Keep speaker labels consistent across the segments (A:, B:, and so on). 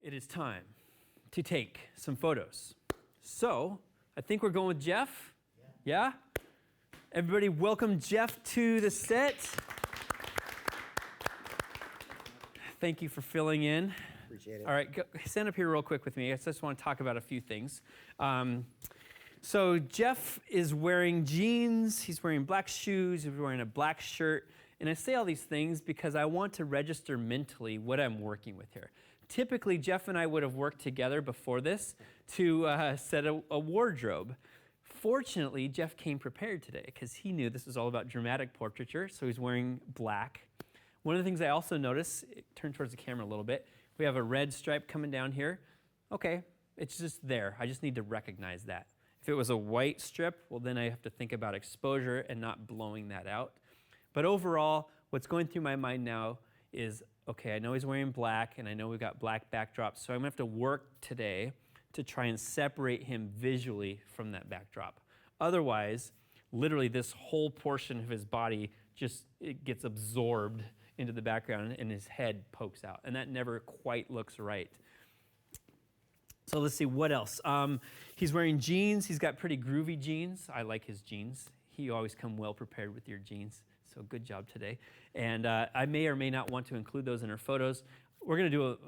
A: It is time to take some photos. So, I think we're going with Jeff. Yeah? Everybody welcome Jeff to the set. Thank you for filling in.
B: Appreciate it.
A: All right, stand up here real quick with me. I just want to talk about a few things. So Jeff is wearing jeans, he's wearing black shoes, he's wearing a black shirt, and I say all these things because I want to register mentally what I'm working with here. Typically, Jeff and I would have worked together before this to set a wardrobe. Fortunately, Jeff came prepared today because he knew this was all about dramatic portraiture, so he's wearing black. One of the things I also notice, turn towards the camera a little bit, we have a red stripe coming down here. Okay, it's just there. I just need to recognize that. If it was a white strip, well then I have to think about exposure and not blowing that out. But overall, what's going through my mind now is, okay, I know he's wearing black and I know we've got black backdrops, so I'm gonna have to work today to try and separate him visually from that backdrop. Otherwise, literally this whole portion of his body just it gets absorbed into the background and his head pokes out, and that never quite looks right. So let's see, what else? He's wearing jeans. He's got pretty groovy jeans. I like his jeans. You always come well prepared with your jeans, so good job today. And I may or may not want to include those in our photos. We're going to do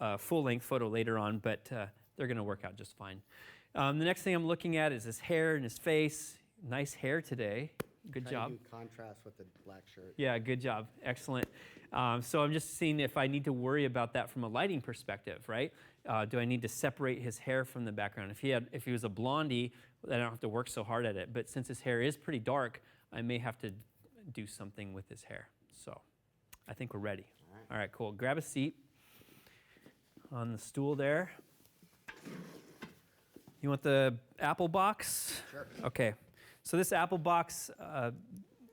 A: a full-length photo later on, but they're going to work out just fine. The next thing I'm looking at is his hair and his face. Nice hair today. Good job.
B: Do contrast with the black shirt.
A: Yeah, good job. Excellent. So I'm just seeing if I need to worry about that from a lighting perspective, right? Do I need to separate his hair from the background? If he was a blondie, then I don't have to work so hard at it. But since his hair is pretty dark, I may have to do something with his hair. So I think we're ready. All right, cool. Grab a seat on the stool there. You want the Apple box?
B: Sure.
A: Okay. So this Apple box,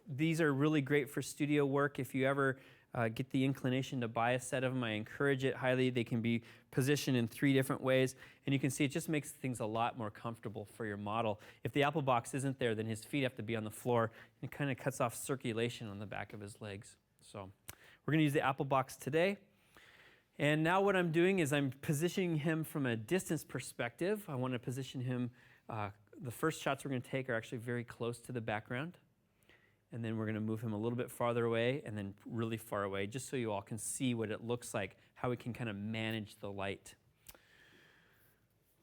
A: these are really great for studio work. If you ever get the inclination to buy a set of them, I encourage it highly. They can be positioned in 3 different ways, and you can see it just makes things a lot more comfortable for your model. If the Apple box isn't there, then his feet have to be on the floor, and it kind of cuts off circulation on the back of his legs. So we're going to use the Apple box today. And now what I'm doing is I'm positioning him from a distance perspective. I want to position him, the first shots we're going to take are actually very close to the background. And then we're going to move him a little bit farther away and then really far away, just so you all can see what it looks like, how we can kind of manage the light.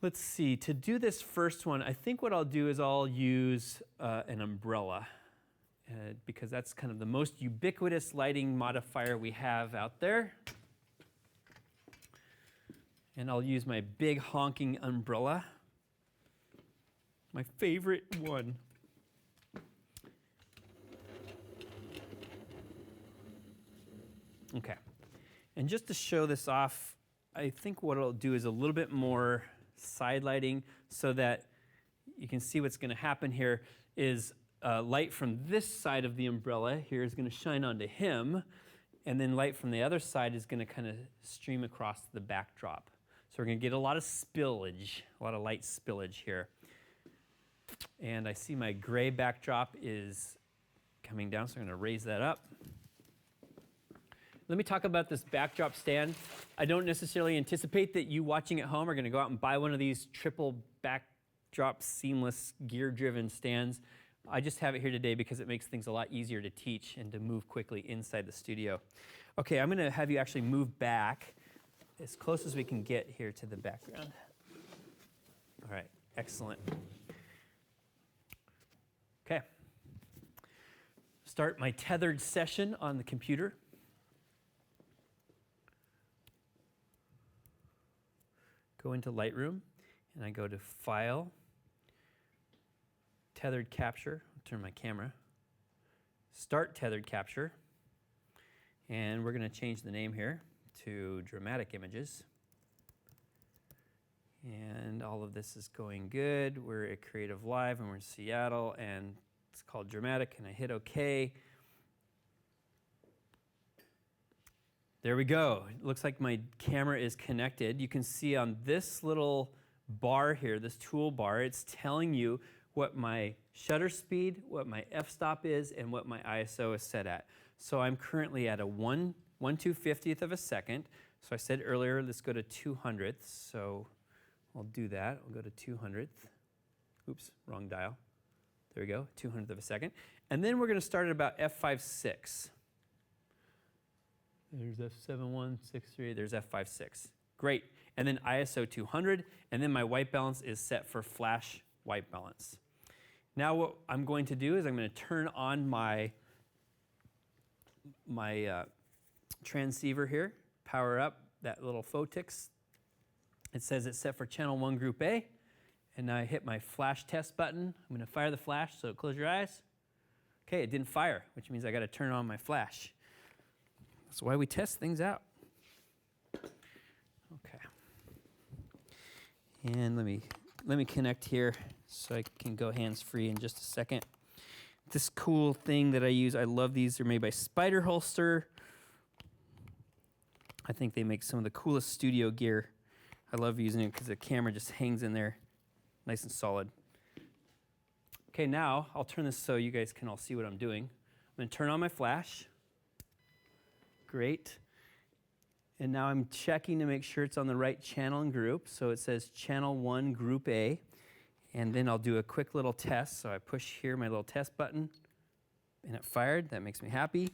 A: Let's see, to do this first one, I think what I'll do is I'll use an umbrella because that's kind of the most ubiquitous lighting modifier we have out there. And I'll use my big honking umbrella, my favorite one. Okay, and just to show this off, I think what I'll do is a little bit more side lighting so that you can see what's going to happen here is light from this side of the umbrella here is going to shine onto him, and then light from the other side is going to kind of stream across the backdrop. So we're going to get a lot of spillage, a lot of light spillage here. And I see my gray backdrop is coming down, so I'm going to raise that up. Let me talk about this backdrop stand. I don't necessarily anticipate that you watching at home are going to go out and buy one of these triple backdrop seamless gear-driven stands. I just have it here today because it makes things a lot easier to teach and to move quickly inside the studio. Okay, I'm going to have you actually move back as close as we can get here to the background. All right, excellent. Okay. Start my tethered session on the computer. Go into Lightroom, and I go to File, Tethered Capture. I'll turn my camera. Start Tethered Capture. And we're going to change the name here to Dramatic Images. And all of this is going good. We're at Creative Live, and we're in Seattle, and it's called Dramatic, and I hit OK. There we go. It looks like my camera is connected. You can see on this little bar here, this toolbar, it's telling you what my shutter speed, what my f-stop is, and what my ISO is set at. So I'm currently at a 1 1/250th of a second. So I said earlier, let's go to 200ths. So I'll do that. I'll go to 200th. Oops, wrong dial. There we go, 200th of a second. And then we're going to start at about F5.6. There's F7.163. There's F5.6. Great. And then ISO 200. And then my white balance is set for flash white balance. Now what I'm going to do is I'm going to turn on my transceiver here, power up that little Photix. It says it's set for channel 1 group A. And now I hit my flash test button. I'm going to fire the flash, so close your eyes. Okay, it didn't fire, which means I got to turn on my flash. That's why we test things out. Okay. And let me connect here so I can go hands-free in just a second. This cool thing that I use, I love these. They're made by Spider Holster. I think they make some of the coolest studio gear. I love using it because the camera just hangs in there nice and solid. Okay, now I'll turn this so you guys can all see what I'm doing. I'm going to turn on my flash. Great. And now I'm checking to make sure it's on the right channel and group. So it says channel 1 group A. And then I'll do a quick little test. So I push here my little test button and it fired. That makes me happy.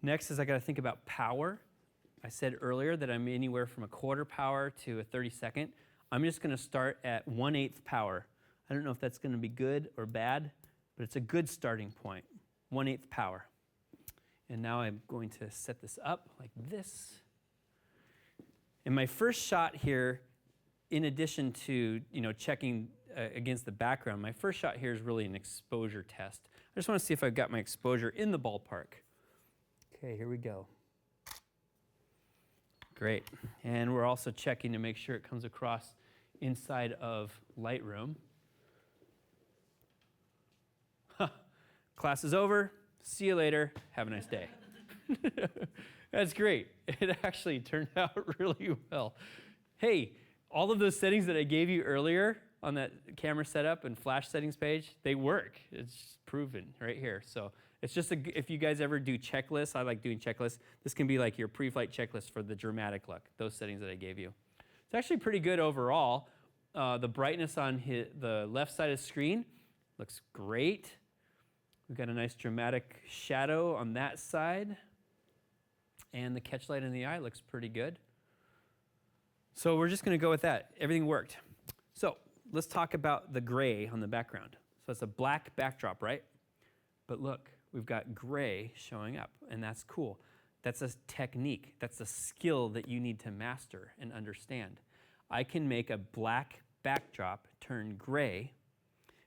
A: Next is I got to think about power. I said earlier that I'm anywhere from a 1/4 power to a 32nd. I'm just going to start at 1/8 power. I don't know if that's going to be good or bad, but it's a good starting point. 1/8 power. And now I'm going to set this up like this. And my first shot here, in addition to checking against the background, my first shot here is really an exposure test. I just want to see if I've got my exposure in the ballpark. Okay, here we go. Great. And we're also checking to make sure it comes across inside of Lightroom. Class is over. See you later. Have a nice day. That's great. It actually turned out really well. Hey, all of those settings that I gave you earlier on that camera setup and flash settings page, they work. It's proven right here. So it's just, if you guys ever do checklists, I like doing checklists. This can be like your pre-flight checklist for the dramatic look, those settings that I gave you. It's actually pretty good overall. The brightness on the left side of the screen looks great. We've got a nice dramatic shadow on that side. And the catch light in the eye looks pretty good. So we're just going to go with that. Everything worked. So let's talk about the gray on the background. So it's a black backdrop, right? But look, we've got gray showing up, and that's cool. That's a technique. That's a skill that you need to master and understand. I can make a black backdrop turn gray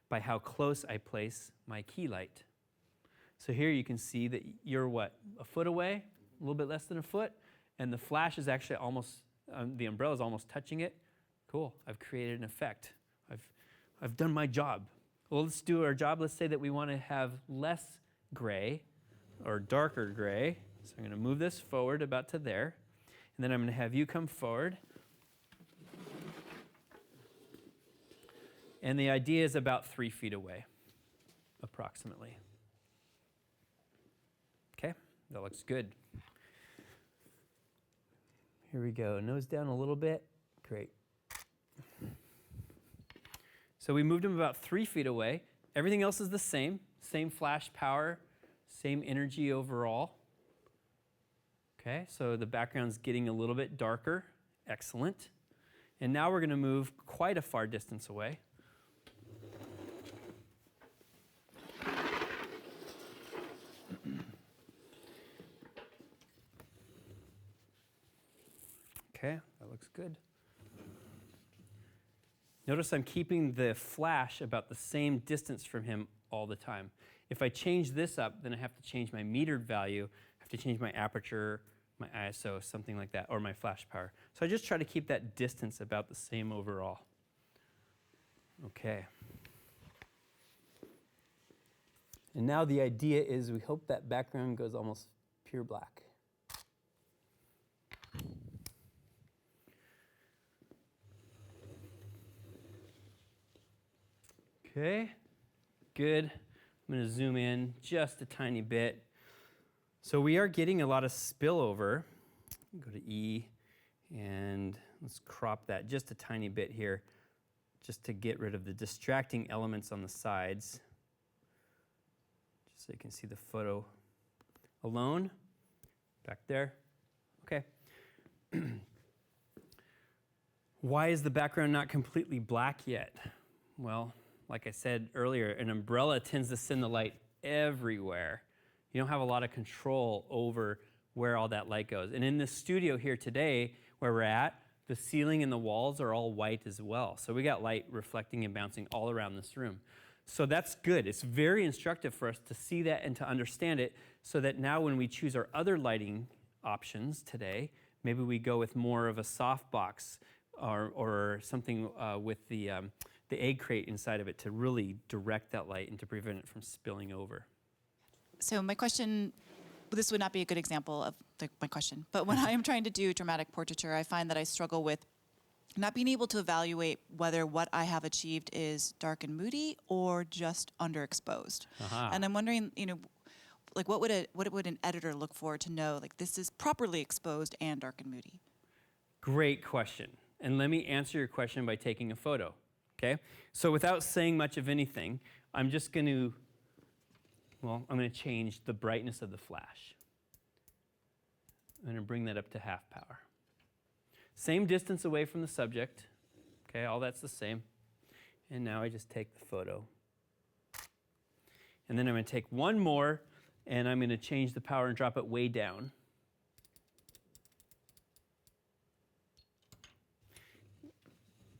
A: by how close I place my key light. So here you can see that you're what, a foot away, a little bit less than a foot, and the flash is actually almost, the umbrella is almost touching it. Cool, I've created an effect. I've done my job. Well, let's do our job. Let's say that we want to have less gray or darker gray. So I'm going to move this forward about to there, and then I'm going to have you come forward. And the idea is about 3 feet away, approximately. Okay, that looks good. Here we go, nose down a little bit. Great. So we moved him about 3 feet away. Everything else is the same flash power, same energy overall. Okay, so the background's getting a little bit darker. Excellent. And now we're going to move quite a far distance away. Okay, that looks good. Notice I'm keeping the flash about the same distance from him all the time. If I change this up, then I have to change my metered value, I have to change my aperture, my ISO, something like that, or my flash power. So I just try to keep that distance about the same overall. Okay. And now the idea is we hope that background goes almost pure black. Okay, good. I'm going to zoom in just a tiny bit. So we are getting a lot of spillover. Go to E, and let's crop that just a tiny bit here, just to get rid of the distracting elements on the sides, just so you can see the photo alone. Back there. Okay. Why is the background not completely black yet? Well, like I said earlier, an umbrella tends to send the light everywhere. You don't have a lot of control over where all that light goes. And in this studio here today, where we're at, the ceiling and the walls are all white as well. So we got light reflecting and bouncing all around this room. So that's good. It's very instructive for us to see that and to understand it, so that now when we choose our other lighting options today, maybe we go with more of a softbox or something with the egg crate inside of it to really direct that light and to prevent it from spilling over.
C: So my question, this would not be a good example of my question, but when I am trying to do dramatic portraiture, I find that I struggle with not being able to evaluate whether what I have achieved is dark and moody or just underexposed.
A: Aha.
C: And I'm wondering, like what would an editor look for to know, like, this is properly exposed and dark and moody? Great
A: question. And let me answer your question by taking a photo, okay? So without saying much of anything, I'm just going to, I'm going to change the brightness of the flash. I'm going to bring that up to half power. Same distance away from the subject, okay? All that's the same. And now I just take the photo. And then I'm going to take one more, and I'm going to change the power and drop it way down.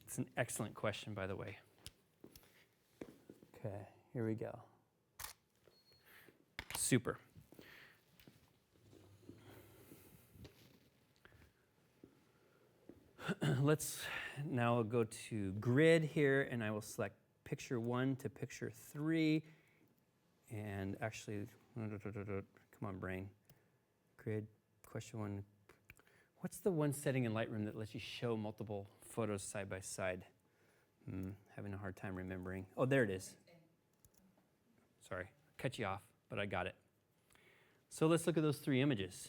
A: It's an excellent question, by the way. Okay, here we go. Super. Let's now go to grid here, and I will select picture 1 to picture 3. And actually, come on, brain. Grid, question 1. What's the one setting in Lightroom that lets you show multiple photos side by side? Having a hard time remembering. Oh, there it is. Sorry, cut you off, but I got it. So let's look at those 3 images.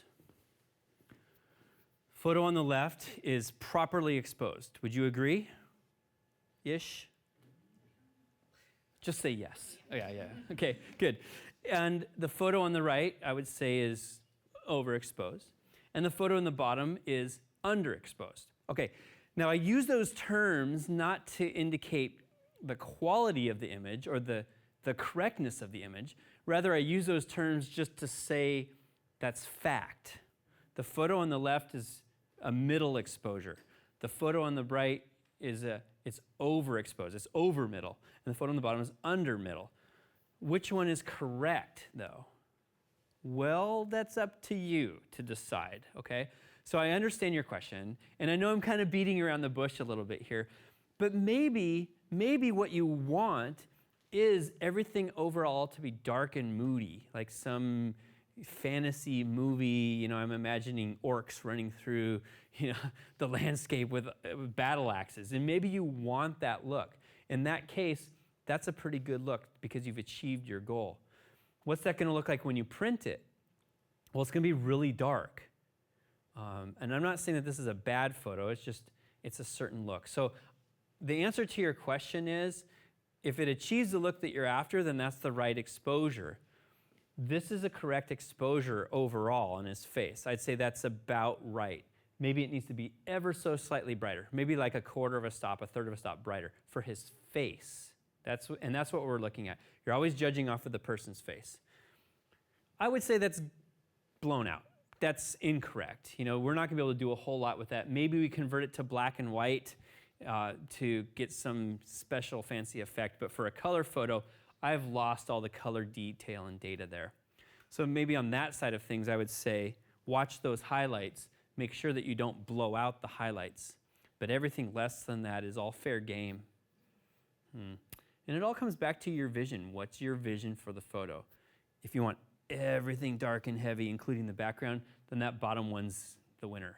A: Photo on the left is properly exposed. Would you agree? Ish? Just say yes. Oh, yeah. Okay, good. And the photo on the right, I would say, is overexposed. And the photo in the bottom is underexposed. Okay, now I use those terms not to indicate the quality of the image or the correctness of the image. Rather, I use those terms just to say that's fact. The photo on the left is a middle exposure. The photo on the right is it's overexposed. It's over middle. And the photo on the bottom is under middle. Which one is correct, though? Well, that's up to you to decide, okay? So I understand your question, and I know I'm kind of beating around the bush a little bit here, but maybe what you want is everything overall to be dark and moody, like some fantasy movie. I'm imagining orcs running through, the landscape with battle axes, and maybe you want that look. In that case, that's a pretty good look because you've achieved your goal. What's that going to look like when you print it? Well, it's going to be really dark. And I'm not saying that this is a bad photo. It's a certain look. So the answer to your question is, if it achieves the look that you're after, then that's the right exposure. This is a correct exposure overall on his face. I'd say that's about right. Maybe it needs to be ever so slightly brighter. Maybe like a quarter of a stop, a third of a stop brighter for his face. That's what we're looking at. You're always judging off of the person's face. I would say that's blown out. That's incorrect. We're not going to be able to do a whole lot with that. Maybe we convert it to black and white to get some special fancy effect. But for a color photo, I've lost all the color detail and data there. So maybe on that side of things, I would say watch those highlights. Make sure that you don't blow out the highlights. But everything less than that is all fair game. And it all comes back to your vision. What's your vision for the photo? If you want everything dark and heavy, including the background, then that bottom one's the winner.